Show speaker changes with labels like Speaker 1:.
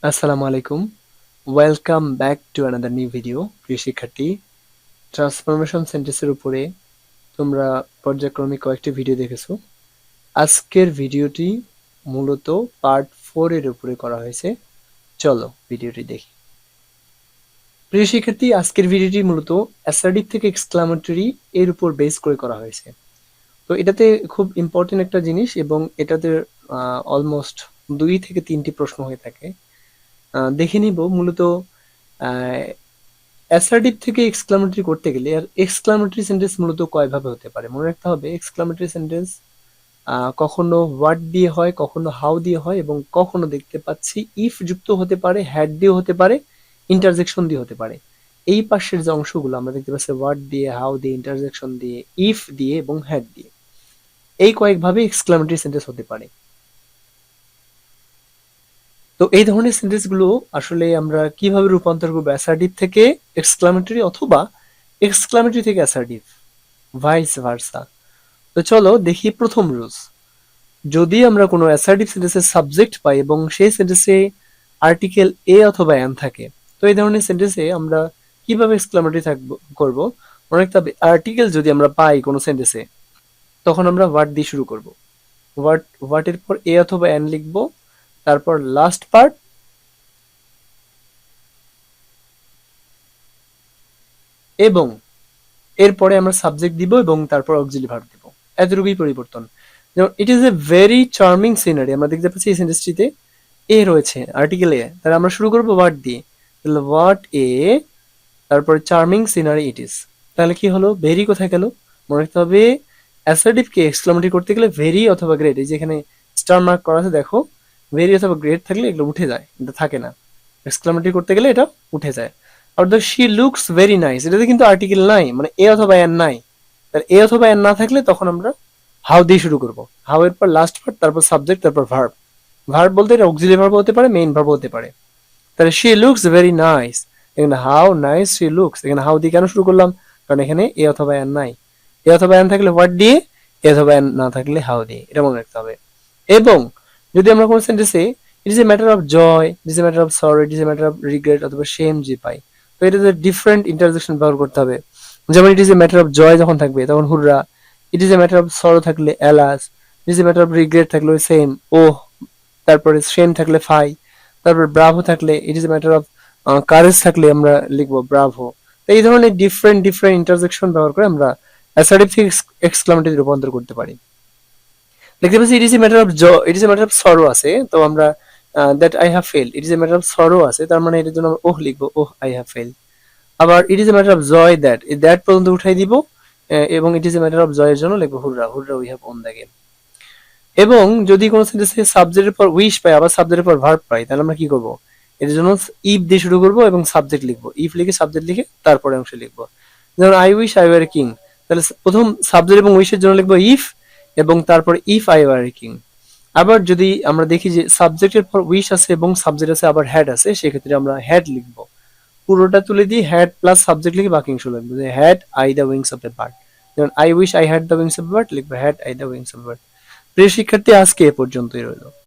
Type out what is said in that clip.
Speaker 1: আসসালামু আলাইকুম। Welcome back to another new video. প্রিয় শিক্ষার্থী, ট্রান্সফরমেশন সেন্টেন্সের উপরে তোমরা পর্যায়ক্রমিক কয়েকটি ভিডিও দেখেছো। আজকের ভিডিওটি মূলত পার্ট 4 এর উপরে করা হয়েছে। চলো ভিডিওটি দেখি। প্রিয় শিক্ষার্থী, আজকের ভিডিওটি মূলত অ্যাসার্টিভ থেকে এক্সক্লামেটরি এর উপর বেস করে করা হয়েছে। তো এটাতে খুব ইম্পর্টেন্ট একটা জিনিস এবং এটাতে অলমোস্ট 2 থেকে 3টি প্রশ্ন হয়ে থাকে। দেখে নিব মূলত অ্যাসার্টিভ থেকে এক্সক্লামেটরি করতে গেলে আর এক্সক্লামেটরি সেন্টেন্স মূলত কয়ভাবে হতে পারে মনে রাখতে হবে। এক্সক্লামেটরি সেন্টেন্স কখনো হোয়াট দিয়ে হয়, কখনো হাউ দিয়ে হয় এবং কখনো দেখতে পাচ্ছি ইফ যুক্ত হতে পারে, হ্যাড দিয়ে হতে পারে, ইন্টারজেকশন দিয়ে হতে পারে। এই পাশের যে অংশগুলো আমরা দেখতে পাচ্ছি হোয়াট দিয়ে, হাউ দিয়ে, ইন্টারজেকশন দিয়ে, ইফ দিয়ে এবং হ্যাড দিয়ে, এই কয়েকভাবে এক্সক্লামেটরি সেন্টেন্স হতে পারে। তো এই ধরনের সেন্টেন্স গুলো আসলে আমরা কিভাবে রূপান্তর করবো অ্যাসার্টিভ থেকে এক্সক্লামেটরি অথবা এক্সক্লামেটরি থেকে অ্যাসার্টিভ, ভাইস ভার্সা। তো চলো দেখি প্রথম রুলস। যদি আমরা কোনো অ্যাসার্টিভ সেন্টেন্সের সাবজেক্ট পাই এবং সেই সেন্টেন্সে আর্টিকেল এ অথবা এন থাকে, তো এই ধরনের সেন্টেন্সে আমরা কিভাবে এক্সক্লামেটরি করব। অনেকটা আর্টিকেল যদি আমরা পাই কোনো সেন্টেন্সে, তখন আমরা হোয়াট দিয়ে শুরু করব। হোয়াটের পর এ অথবা এন লিখবো, তারপর লাস্ট পার্ট এবং এরপরে আমরা সাবজেক্ট দিব এবং তারপর অক্সিলারি ভার্ব দিব। এতটুকুই পরিবর্তন। যেমন it is a very charming scenery, আমরা দেখতে পাচ্ছি এই সেন্টেন্সটিতে এ রয়েছে, আর্টিকেল এ, তাহলে আমরা শুরু করবো হোয়াট দিয়ে। তাহলে হোয়াট এ, তারপরে চার্মিং সিনারি ইট ইজ। তাহলে কি হলো, ভেরি কোথায় গেল? মনে রাখতে হবে অ্যাসার্টিভ কে এক্সক্লামেটরি করতে গেলে ভেরি অথবা গ্রেট, এই যেখানে স্টার মার্ক করা আছে দেখো, ভেরি অথবা গ্রেট থাকলে এগুলো উঠে যায়, এটা থাকে না। এক্সক্লামেটরি করতে গেলে এটা উঠে যায়। আর ধর শি লুকস ভেরি নাইস, এটাতে কিন্তু আর্টিকেল নাই, মানে এ অথবা এন নাই। তাহলে এ অথবা এন না থাকলে তখন আমরা হাউ দিয়ে শুরু করব। হাউ এর পর লাস্ট পার্ট, তারপর সাবজেক্ট, তারপর ভার্ব। ভার্ব বলতে এটা অক্সিলারি ভার্ব হতে পারে, মেইন ভার্ব হতে পারে। তাহলে শি লুকস ভেরি নাইস, এখানে হাউ নাইস শি লুকস, এখানে হাউ দিয়ে কেন শুরু করলাম? কারণ এখানে এ অথবা এন নাই। এ অথবা এন থাকলে হোয়াট দিয়ে, এ অথবা এন না থাকলে হাউ দিয়ে, এটা মনে রাখতে হবে। এবং যদি আমরা কোনো সেন্টেন্সে it is a matter of joy, it is a matter of sorrow, it is a matter of regret অথবা শেম যে পাই, তো এটাতে ডিফারেন্ট ইন্টারজেকশন ব্যবহার করতে হবে। যেমন it is a matter of joy যখন থাকবে তখন hurrah, it is a matter of sorrow থাকলে alas, it is a matter of regret থাকলে সেম ওহ, তারপরে শেম থাকলে ফাই, তারপর ব্রাভো থাকলে, it is a matter of courage থাকলে আমরা লিখবো ব্রাভো। তো এই ধরনের ডিফারেন্ট ডিফারেন্ট ইন্টারজেকশন ব্যবহার করে আমরা অ্যাসার্টিভ থেকে এক্সক্লামেটরি রূপান্তর করতে পারি। দেখতে পাচ্ছি ইট is a matter of it is a matter of সরো আছে, তো আমরা that I have fail, it is a matter of সরো আছে, তার মানে এটার জন্য আমরা ওহ লিখবো, ওহ আই হ্যাভ ফেল। আবার it is a matter of joy that, এই দ্যাট পর্যন্ত উঠাই দিব এবং it is a matter of জয়ের জন্য লিখবো hurrah, hurrah we have won the game. এবং যদি কোনো সেন্টেন্সে সাবজেক্টের পর উইশ পাই আবার সাবজেক্টের পর ভার্ব পাই, তাহলে আমরা কি করব? এর জন্য ইফ দিয়ে শুরু করব এবং সাবজেক্ট লিখবো, ইফ লিখে সাবজেক্ট লিখে তারপরে অংশ লিখবো। যেমন I wish I were king, তাহলে প্রথম সাবজেক্ট এবং উইশের জন্য লিখবো ইফ এবং তারপর ইফ আই ওয়ার কিং। আবার যদি আমরা দেখি যে সাবজেক্টের পর উইশ আছে এবং সাবজেক্ট আছে আবার হ্যাড আছে, সেক্ষেত্রে আমরা হ্যাড লিখবো, পুরোটা তুলে দিয়ে হ্যাড প্লাস সাবজেক্ট লিখে বাকি অংশ লিখবো, যে had I the wings of a bird. যেমন I wish I had the wings of a bird লিখবো had I the wings of a bird. প্রিয় শিক্ষার্থী, আজকে এ পর্যন্তই রইল।